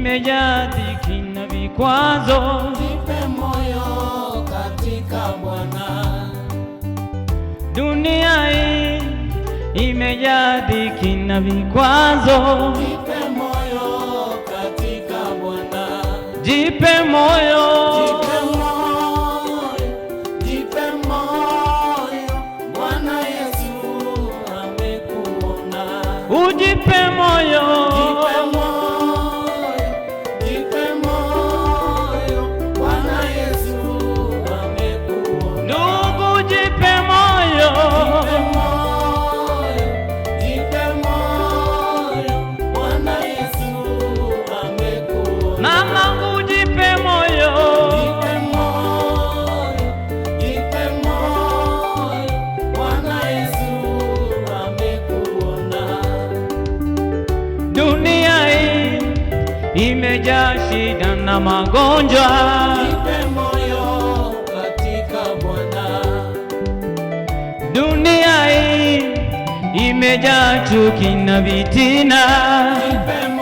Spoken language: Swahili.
imejaa dhiki na vikwazo. Jipe moyo katika Bwana. Dunia hii imejaa dhiki na vikwazo. Jipe moyo katika Bwana. Jipe moyo. Jipe moyo. Jipe moyo. Bwana Yesu amekuona. Ujipe moyo. Jipe moyo. Jipe moyo. Bwana Yesu amekuona. Ndugu, jipe moyo. Jipe moyo. Jipe moyo. Bwana Yesu amekuona. Mama, ujipe moyo. Jipe moyo. Jipe moyo. Bwana Yesu amekuona. Dunia hii imejaa shida na magonjwa. Jipe moyo katika Bwana. Dunia hii imejaa chuki na vitina. Jipe